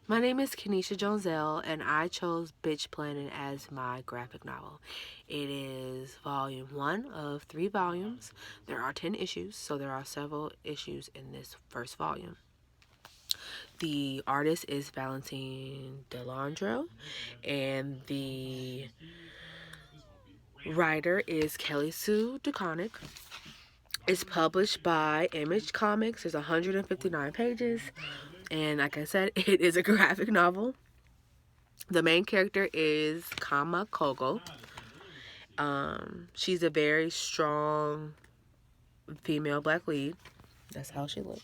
My name is Kenesha Jonzell, and I chose Bitch Planet as my graphic novel. It is volume 1 of 3 volumes. There are 10 issues, so there are several issues in this first volume. The artist is Valentine Delandro, and the writer is Kelly Sue DeConnick. It's published by Image Comics. There's 159 pages, and like I said, it is a graphic novel. The main character is Kama Kogo. She's a very strong female black lead. That's how she looks.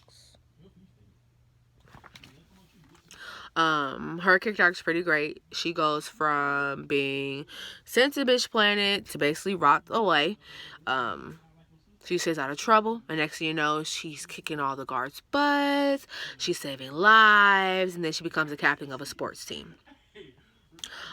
Her character is pretty great. She goes from being sent to Bitch Planet to basically rot away. She stays out of trouble, and next thing you know, she's kicking all the guards' butts. She's saving lives, and then she becomes a captain of a sports team.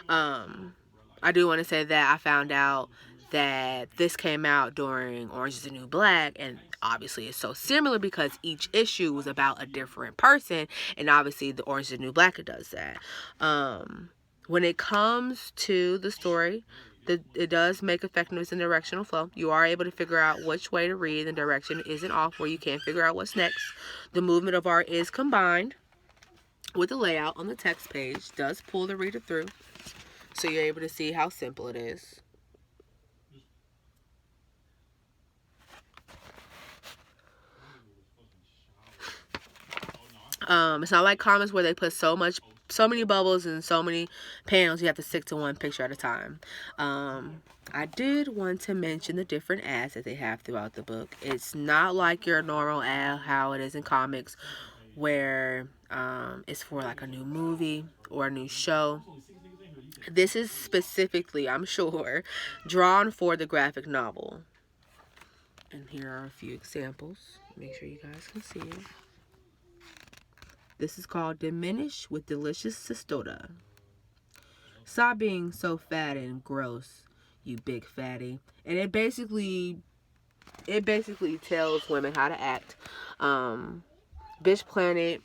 I do want to say that I found out that this came out during Orange is the New Black, and obviously it's so similar because each issue was about a different person, and obviously the Orange is the New Black does that. When it comes to the story, it does make effectiveness and directional flow. You are able to figure out which way to read. The direction isn't off where you can't figure out what's next. The movement of art is combined with the layout on the text page, does pull the reader through, so you're able to see how simple it is. It's not like comics where they put so many bubbles and so many panels you have to stick to one picture at a time. I did want to mention the different ads that they have throughout the book. It's not like your normal ad, how it is in comics, where it's for like a new movie or a new show. This is specifically, I'm sure, drawn for the graphic novel. And here are a few examples. Make sure you guys can see it. This is called Diminish with Delicious Sistoda. Stop being so fat and gross, you big fatty. And it basically tells women how to act. Bitch Planet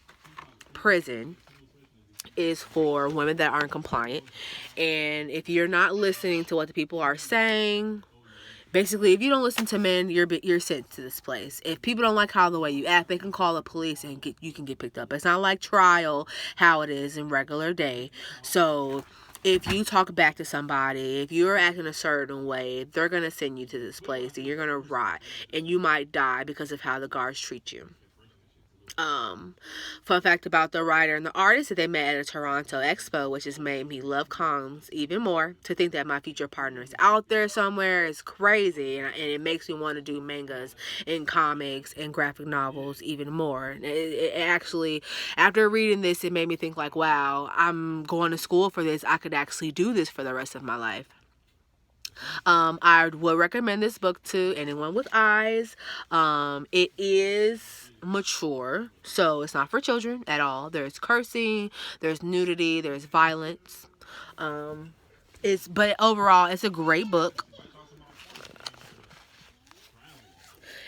Prison is for women that aren't compliant. And if you're not listening to what the people are saying, basically, if you don't listen to men, you're sent to this place. If people don't like how the way you act, they can call the police and you can get picked up. It's not like trial, how it is in regular day. So if you talk back to somebody, if you're acting a certain way, they're gonna send you to this place and you're gonna rot, and you might die because of how the guards treat you. Fun fact about the writer and the artist that they met at a Toronto expo, which has made me love comics even more. To think that my future partner is out there somewhere is crazy, and it makes me want to do mangas and comics and graphic novels even more. It actually, after reading this, it made me think like, wow, I'm going to school for this. I could actually do this for the rest of my life. I would recommend this book to anyone with eyes. It is mature, so it's not for children at all. There's cursing, there's nudity, there's violence. But overall, it's a great book.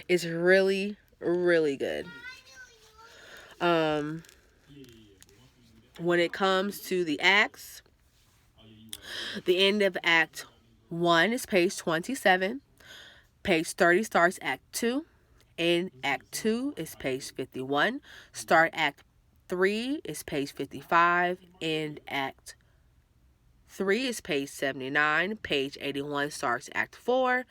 It's really, really good. When it comes to the acts, the end of Act 1 is page 27. Page 30 starts Act 2. And Act 2 is page 51. Start Act 3 is page 55. And Act 3 is page 79. Page 81 starts Act 4.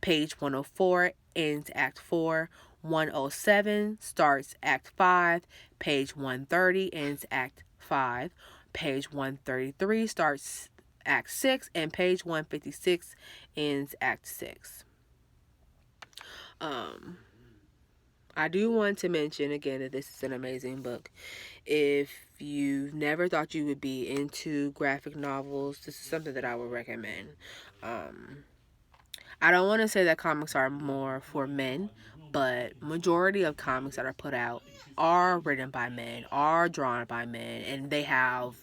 Page 104 ends Act 4. 107 starts Act 5. Page 130 ends Act 5. Page 133 starts Act 6. And page 156 ends Act 6. I do want to mention again that this is an amazing book. If you never thought you would be into graphic novels, this is something that I would recommend. I don't want to say that comics are more for men, but majority of comics that are put out are written by men, are drawn by men, and they have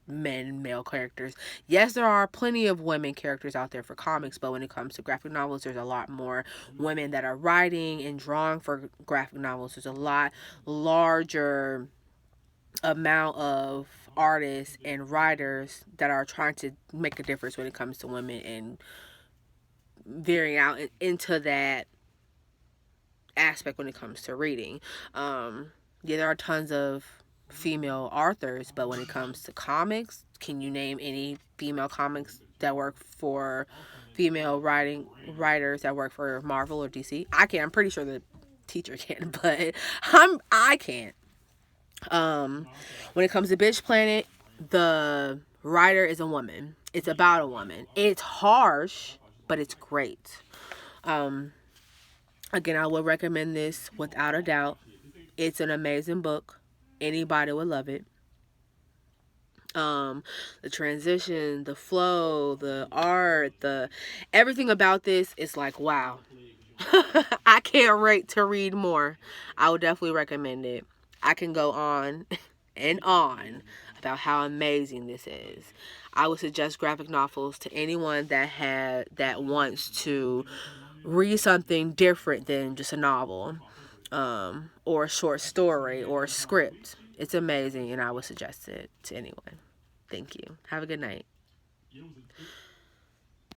male characters. Yes, there are plenty of women characters out there for comics, but when it comes to graphic novels, there's a lot more women that are writing and drawing for graphic novels. There's a lot larger amount of artists and writers that are trying to make a difference when it comes to women and veering out into that aspect when it comes to reading. Yeah, there are tons of female authors, but when it comes to comics, can you name any female comics that work for female writers that work for Marvel or DC? I can. I'm pretty sure the teacher can, but I can't. When it comes to Bitch Planet, the writer is a woman. It's about a woman. It's harsh, but it's great. Again, I would recommend this without a doubt. It's an amazing book. Anybody would love it. The transition, the flow, the art, the everything about this is like, wow. I can't wait to read more. I would definitely recommend it. I can go on and on about how amazing this is. I would suggest graphic novels to anyone that wants to read something different than just a novel, or a short story or a script. It's amazing, and I would suggest it to anyone. Thank you. Have a good night.